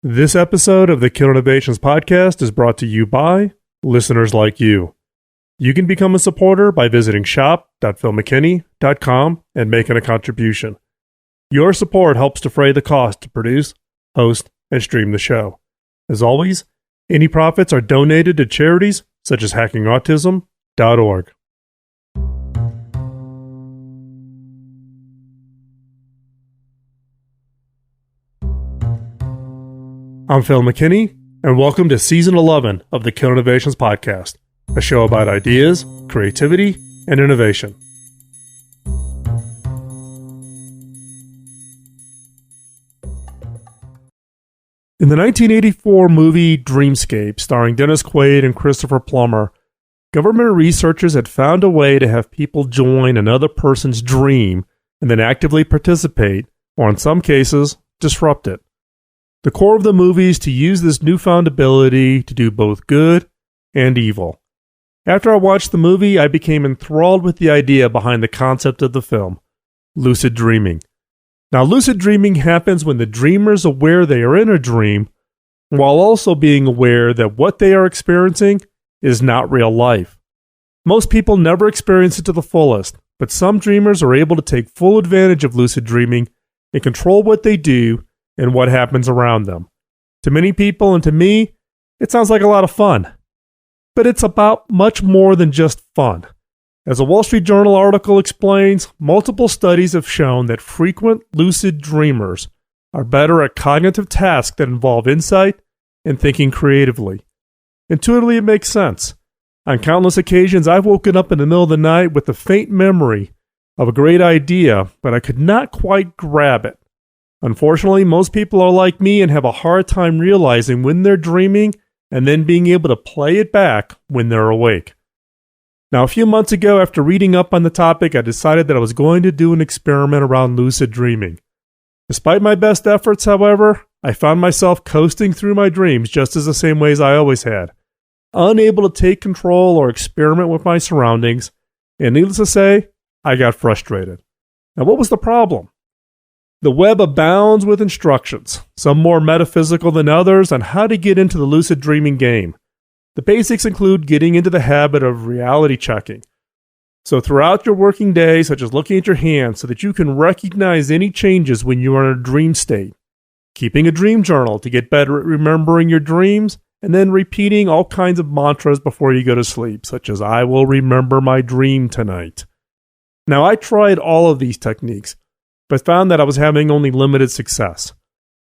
This episode of the Kill Innovations podcast is brought to you by listeners like you. You can become a supporter by visiting shop.philmckinney.com and making a contribution. Your support helps defray the cost to produce, host, and stream the show. As always, any profits are donated to charities such as hackingautism.org. I'm Phil McKinney, and welcome to Season 11 of the Kill Innovations podcast, a show about ideas, creativity, and innovation. In the 1984 movie Dreamscape, starring Dennis Quaid and Christopher Plummer, government researchers had found a way to have people join another person's dream and then actively participate, or in some cases, disrupt it. The core of the movie is to use this newfound ability to do both good and evil. After I watched the movie, I became enthralled with the idea behind the concept of the film, lucid dreaming. Now, lucid dreaming happens when the dreamer is aware they are in a dream, while also being aware that what they are experiencing is not real life. Most people never experience it to the fullest, but some dreamers are able to take full advantage of lucid dreaming and control what they do and what happens around them. To many people and to me, it sounds like a lot of fun. But it's about much more than just fun. As a Wall Street Journal article explains, multiple studies have shown that frequent lucid dreamers are better at cognitive tasks that involve insight and thinking creatively. Intuitively, it makes sense. On countless occasions, I've woken up in the middle of the night with a faint memory of a great idea, but I could not quite grab it. Unfortunately, most people are like me and have a hard time realizing when they're dreaming and then being able to play it back when they're awake. Now, a few months ago, after reading up on the topic, I decided that I was going to do an experiment around lucid dreaming. Despite my best efforts, however, I found myself coasting through my dreams just as the same ways I always had, unable to take control or experiment with my surroundings, and needless to say, I got frustrated. Now, what was the problem? The web abounds with instructions, some more metaphysical than others, on how to get into the lucid dreaming game. The basics include getting into the habit of reality checking. So throughout your working day, such as looking at your hands so that you can recognize any changes when you are in a dream state, keeping a dream journal to get better at remembering your dreams, and then repeating all kinds of mantras before you go to sleep, such as I will remember my dream tonight. Now, I tried all of these techniques, but found that I was having only limited success.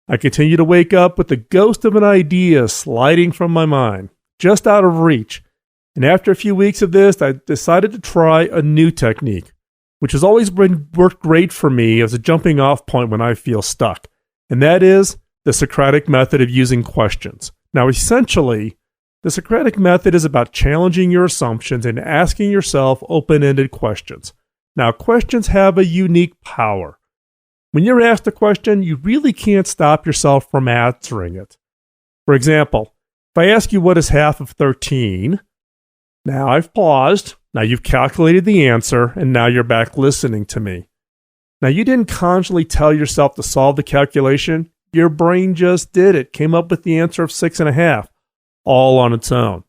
I continued to wake up with the ghost of an idea sliding from my mind, just out of reach, and after a few weeks of this, I decided to try a new technique, which has always worked great for me as a jumping off point when I feel stuck, and that is the Socratic method of using questions. Now, essentially, the Socratic method is about challenging your assumptions and asking yourself open-ended questions. Now, questions have a unique power. When you're asked a question, you really can't stop yourself from answering it. For example, if I ask you what is half of 13, now I've paused, now you've calculated the answer, and now you're back listening to me. Now you didn't consciously tell yourself to solve the calculation, your brain just did it, came up with the answer of 6.5, all on its own.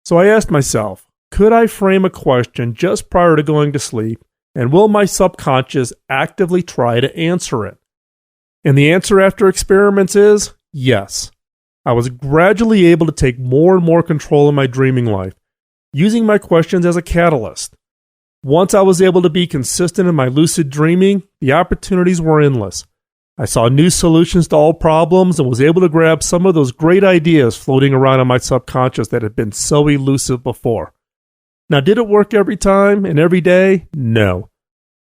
So I asked myself, could I frame a question just prior to going to sleep? And will my subconscious actively try to answer it? And the answer after experiments is yes. I was gradually able to take more and more control in my dreaming life, using my questions as a catalyst. Once I was able to be consistent in my lucid dreaming, the opportunities were endless. I saw new solutions to all problems and was able to grab some of those great ideas floating around in my subconscious that had been so elusive before. Now, did it work every time and every day? No.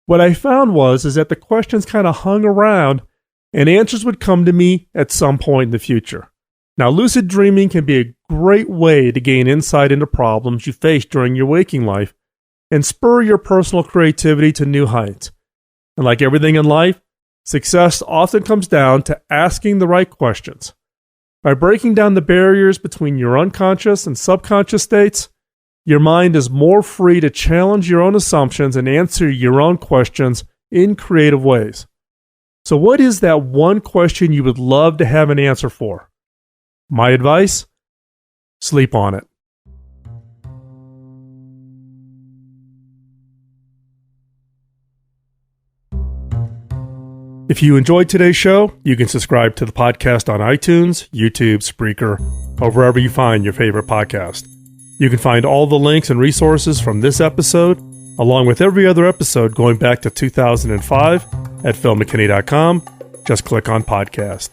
What I found was that the questions kind of hung around and answers would come to me at some point in the future. Now, lucid dreaming can be a great way to gain insight into problems you face during your waking life and spur your personal creativity to new heights. And like everything in life, success often comes down to asking the right questions. By breaking down the barriers between your unconscious and subconscious states, your mind is more free to challenge your own assumptions and answer your own questions in creative ways. So what is that one question you would love to have an answer for? My advice? Sleep on it. If you enjoyed today's show, you can subscribe to the podcast on iTunes, YouTube, Spreaker, or wherever you find your favorite podcast. You can find all the links and resources from this episode, along with every other episode going back to 2005 at philmckinney.com. Just click on podcast.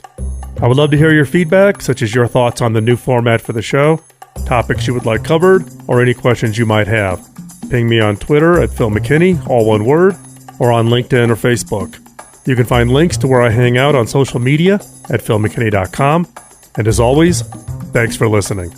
I would love to hear your feedback, such as your thoughts on the new format for the show, topics you would like covered, or any questions you might have. Ping me on Twitter at Phil McKinney, all one word, or on LinkedIn or Facebook. You can find links to where I hang out on social media at philmckinney.com. And as always, thanks for listening.